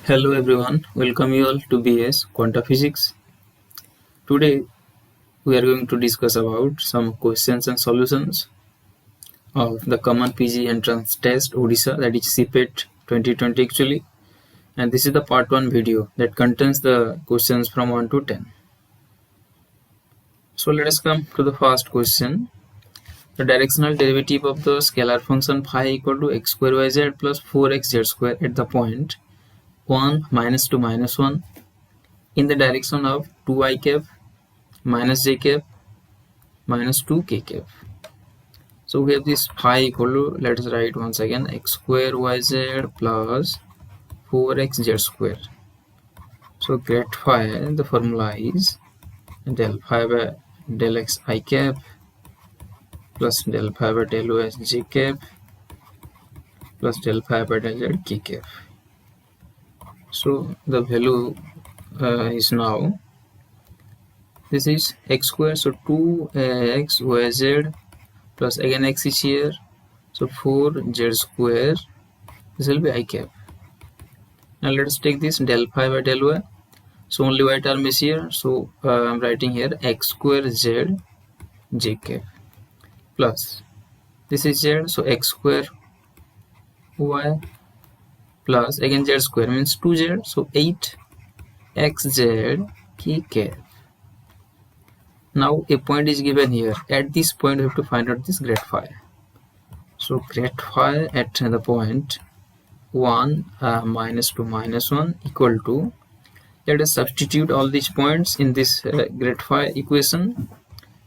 Hello everyone, welcome you all to BS Quanta Physics. Today we are going to discuss about some questions and solutions of the common PG entrance test Odisha, that is CPET 2020 actually, and this is the part 1 video that contains the questions from 1 to 10. So let us come to the first question. The directional derivative of the scalar function phi equal to x square yz plus 4x z square at the point 1 minus 2 minus 1 in the direction of 2 I cap minus j cap minus 2 k cap. So we have this phi equal to, let us write once again, x square yz plus 4x z square. So get phi, the formula is del phi by del x I cap plus del phi by del y j cap plus del phi by del z k cap. So the value is now, this is x square, so 2x yz plus again x is here, so 4z square, this will be I cap. Now let us take this del phi by del y, so only y term is here, so I am writing here x square z j cap plus this is z, so x square y plus again z square means 2z, so 8xz k cap. Now a point is given here. At this point we have to find out this grad phi. So grad phi at the point 1 minus 2 minus 1 equal to, let us substitute all these points in this grad phi equation.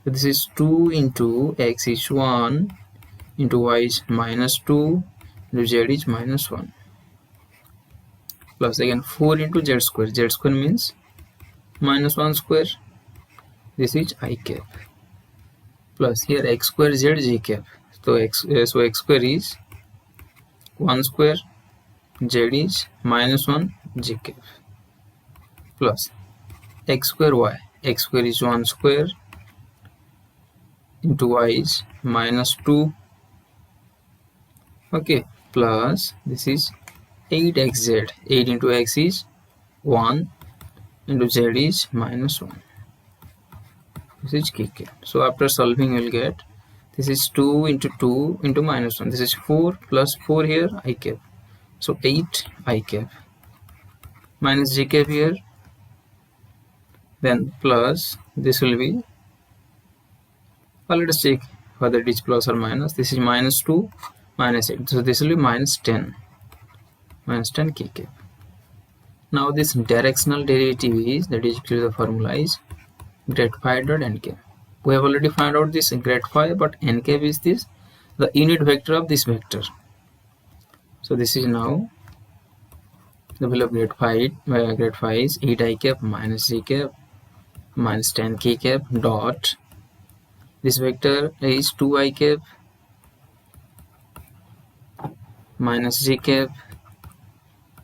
So this is 2 into x is 1 into y is minus 2 into z is minus 1 plus again 4 into z square means minus 1 square, this is I cap plus here x square z j cap. So x square is 1 square, z is minus 1 j cap plus x square y, x square is 1 square into y is minus 2, okay, plus this is 8xz, 8 into x is 1 into z is minus 1, this is k cap. So after solving you will get, this is 2 into 2 into minus 1, this is 4 plus 4 here I cap, so 8 I cap minus j cap here, then plus this will be, let us check whether it is plus or minus, this is minus 2 minus 8, so this will be minus 10 k cap. Now this directional derivative is, that is actually the formula is grad phi dot n cap. We have already found out this grad phi, but n cap is this, the unit vector of this vector. So this is now the value of grad phi is 8 I cap minus j cap minus 10 k cap dot, this vector is 2 I cap minus j cap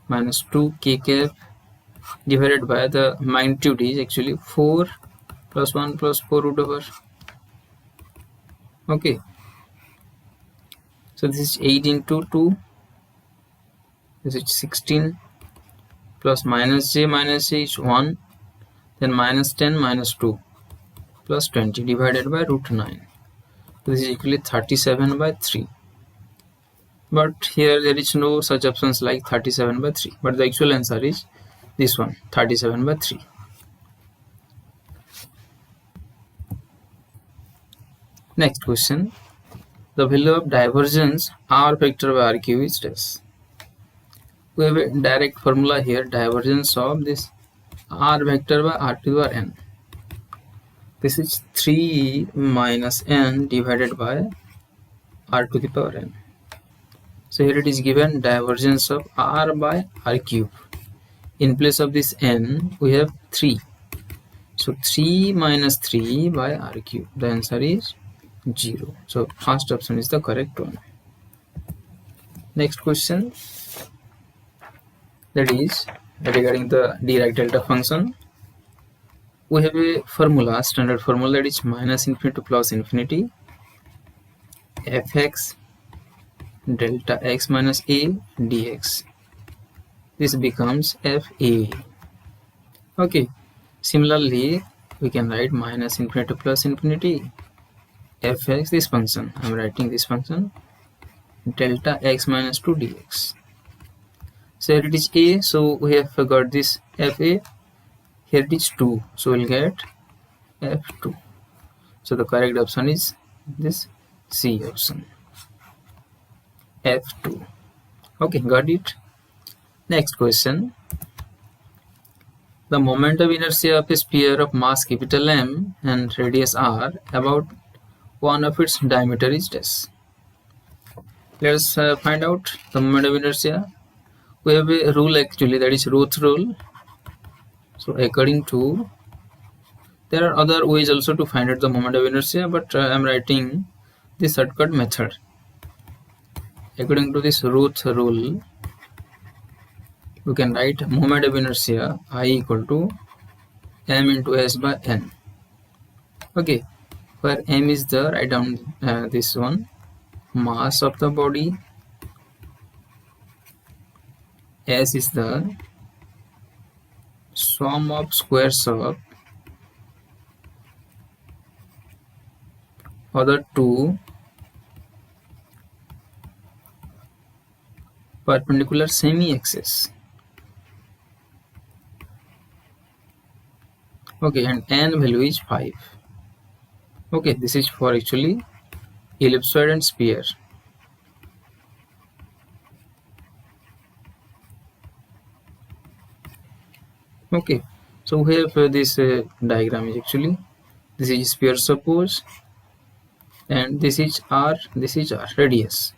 minus 2 k cap divided by the magnitude is actually 4 plus 1 plus 4 root over, okay. So this is 8 into 2, this is 16 plus minus j is 1, then minus 10 minus 2 plus 20 divided by root 9. This is equally 37 by 3. But here there is no such options like 37 by 3. But the actual answer is this one, 37 by 3. Next question. The value of divergence R vector by RQ is this. We have a direct formula here, divergence of this R vector by R to the power n. This is 3 minus n divided by R to the power n. So here it is given divergence of R by R cube. In place of this n, we have 3. So 3 minus 3 by R cube. The answer is 0. So first option is the correct one. Next question, that is regarding the Dirac delta function. We have a formula, standard formula, that is minus infinity to plus infinity fx delta x minus a dx. this becomes FA. Okay, similarly we can write minus infinity to plus infinity fx, this function. I'm writing this function delta x minus 2 dx. So here it is a, so we have got this fa. Here it is 2, so we'll get f2. So the correct option is this C option, f2. Okay, got it. Next question. The moment of inertia of a sphere of mass capital M and radius r, about one of its diameter is dash. Let's find out the moment of inertia. We have a rule actually, that is Roth rule. So according to, there are other ways also to find out the moment of inertia, but I am writing the shortcut method. According to this Roth rule, we can write moment of inertia I equal to m into s by n. Okay, where m is the, write down this one, mass of the body, s is the sum of squares of other two perpendicular semi-axis. Okay, and n value is 5. Okay, this is for actually ellipsoid and sphere. Okay, so we have this diagram is actually, this is sphere suppose, and this is r, this is r, radius.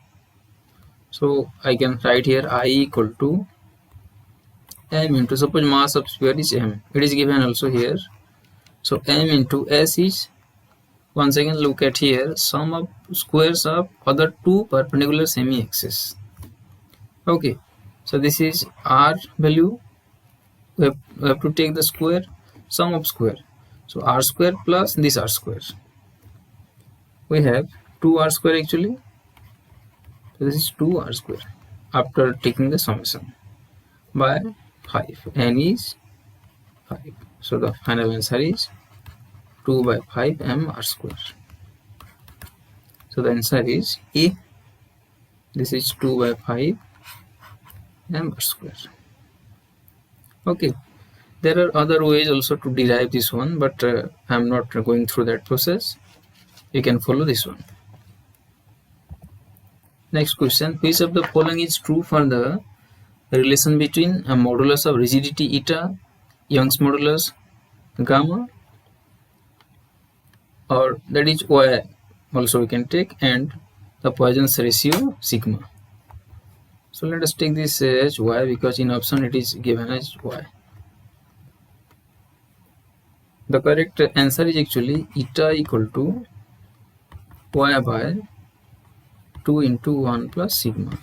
So I can write here I equal to m into, suppose mass of sphere is m, it is given also here. So m into s is, once again look at here, sum of squares of other two perpendicular semi-axis. Okay, so this is r value, we have to take the square, sum of square. So r square plus this r square, we have 2r square actually. So this is 2r square after taking the summation by 5, n is 5. So the final answer is 2 by 5 m r square. So the answer is A. This is 2 by 5 m r square. Okay, there are other ways also to derive this one, but I am not going through that process. You can follow this one. Next question, which of the following is true for the relation between a modulus of rigidity eta, Young's modulus gamma, or that is y also we can take, and the Poisson's ratio sigma. So let us take this as y, because in option it is given as y. The correct answer is actually eta equal to y by 2 into 1 plus sigma.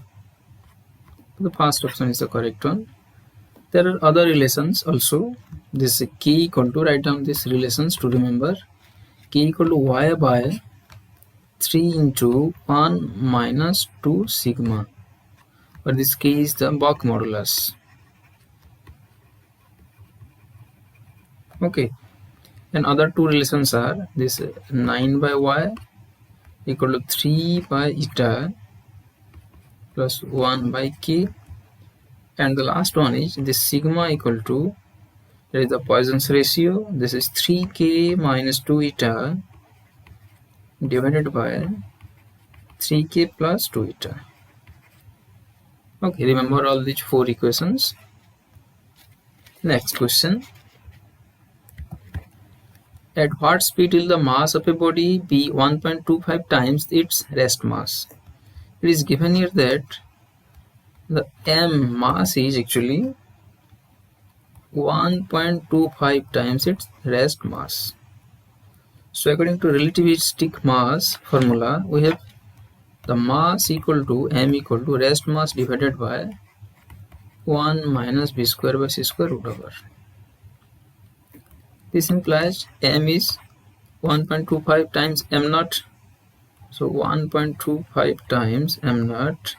The first option is the correct one. There are other relations also. This k equal to, write down these relations to remember. K equal to y by 3 into 1 minus 2 sigma. But this k is the Mach modulus. Okay. And other two relations are this 9 by y equal to 3 by eta plus 1 by k, and the last one is this sigma equal to, that is the Poisson's ratio, this is 3k minus 2 eta divided by 3k plus 2 eta. Okay, remember all these four equations. Next question. At what speed will the mass of a body be 1.25 times its rest mass? It is given here that the m mass is actually 1.25 times its rest mass. So according to relativistic mass formula, we have the mass equal to m equal to rest mass divided by 1 minus b square by c square root over. This implies m is 1.25 times m naught. So 1.25 times m naught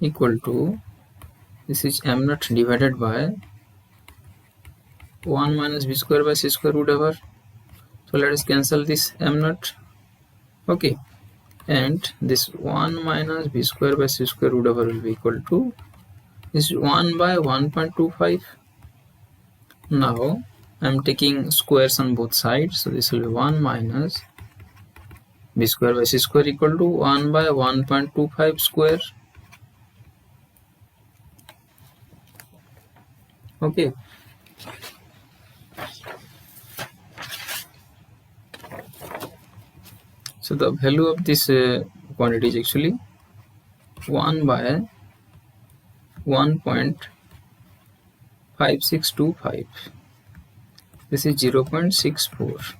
equal to this is m naught divided by 1 minus b square by c square whatever. So let us cancel this m naught. Okay, and this 1 minus b square by c square whatever will be equal to this 1 by 1.25. Now I'm taking squares on both sides, so this will be 1 minus b square by c square equal to 1 by 1.25 square. Okay, so the value of this quantity is actually 1 by 1.5625. This is 0.64.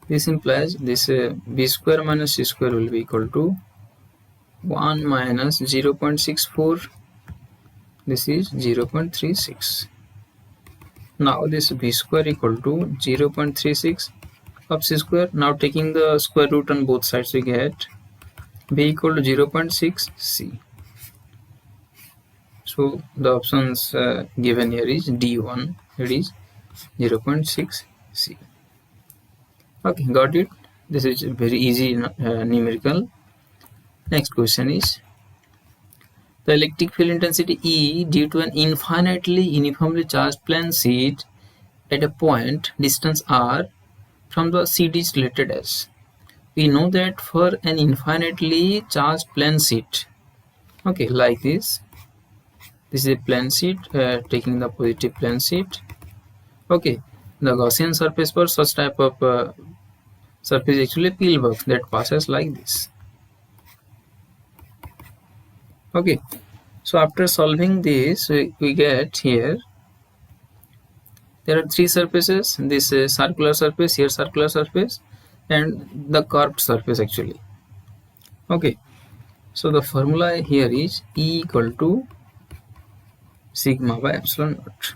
This implies this b square minus c square will be equal to 1 minus 0.64. This is 0.36. Now this b square equal to 0.36 of c square. Now taking the square root on both sides, we get b equal to 0.6 c. So the options given here is D1, it is 0.6 c. Okay, got it. This is very easy numerical. Next question is, the electric field intensity E due to an infinitely uniformly charged plane sheet at a point distance r from the sheet is related as. We know that for an infinitely charged plane sheet, okay, like this is a plane sheet, taking the positive plane sheet. Okay, the Gaussian surface for such type of surface actually pillbox that passes like this. Okay, so after solving this, we get here there are three surfaces. This circular surface, here circular surface, and the curved surface actually. Okay, so the formula here is E equal to sigma by epsilon naught.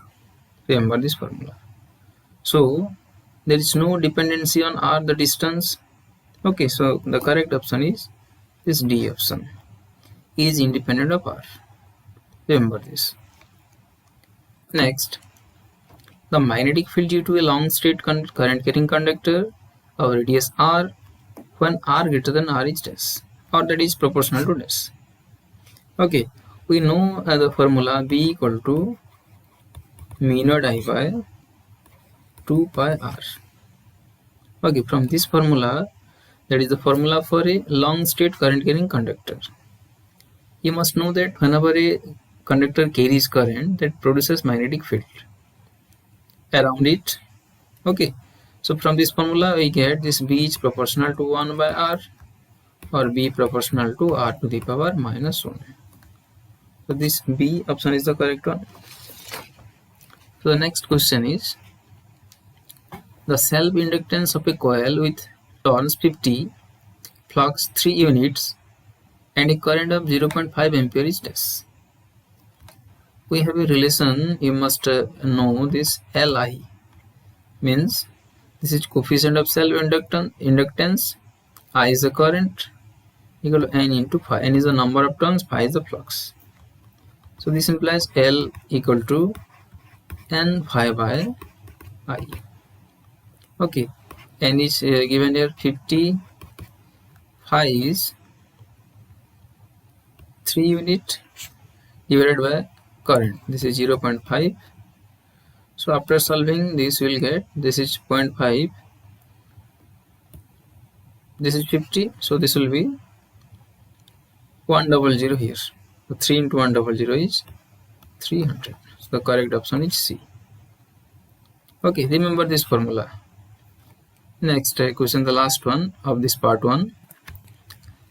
Remember this formula. So there is no dependency on r, the distance. Okay, so the correct option is this D option, is independent of r. Remember this. Next, the magnetic field due to a long straight current carrying conductor of radius r when r greater than r is dash, or that is proportional to dash. Okay, we know the formula B equal to mu naught I by 2 pi r. Okay, from this formula, that is the formula for a long straight current carrying conductor. You must know that whenever a conductor carries current, that produces magnetic field around it. Okay, so from this formula we get this B is proportional to 1 by r, or B proportional to r to the power minus 1. So this B option is the correct one. So the next question is, the self-inductance of a coil with turns 50, flux 3 units, and a current of 0.5 ampere is dash. We have a relation, you must know this Li, means this is coefficient of self-inductance, I is the current, equal to N into phi. N is the number of turns, phi is the flux. So this implies L equal to N phi by I. Okay, N is given here 50, phi is 3 unit divided by current, this is 0.5. So after solving this, we will get this is 0.5, this is 50, so this will be 100 here. So 3 into 100 is 300. So the correct option is C. Okay, remember this formula. Next question, the last one of this part 1.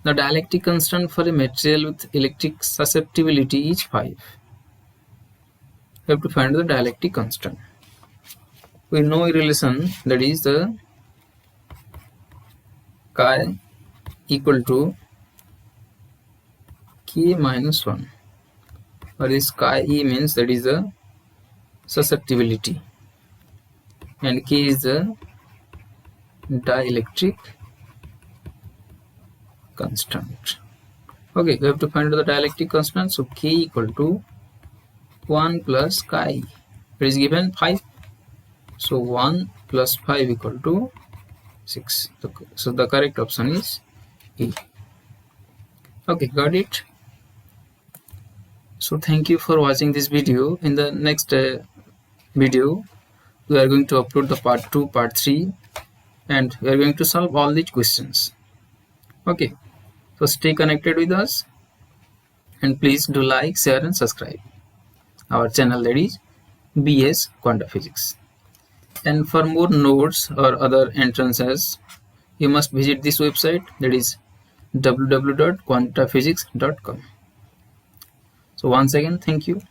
The dielectric constant for a material with electric susceptibility is 5. We have to find the dielectric constant. We know a relation, that is the chi equal to K minus 1, or this chi E means that is the susceptibility, and K is the dielectric constant. Okay, we have to find out the dielectric constant. So K equal to 1 plus chi. It is given 5. So 1 plus 5 equal to 6. So the correct option is E. Okay, got it. So thank you for watching this video. In the next video, we are going to upload the part 2, part 3, and we are going to solve all these questions. Okay, so stay connected with us, and please do like, share and subscribe our channel, that is BS Quantum Physics. And for more notes or other entrances, you must visit this website, that is www.quantaphysics.com. So once again, thank you.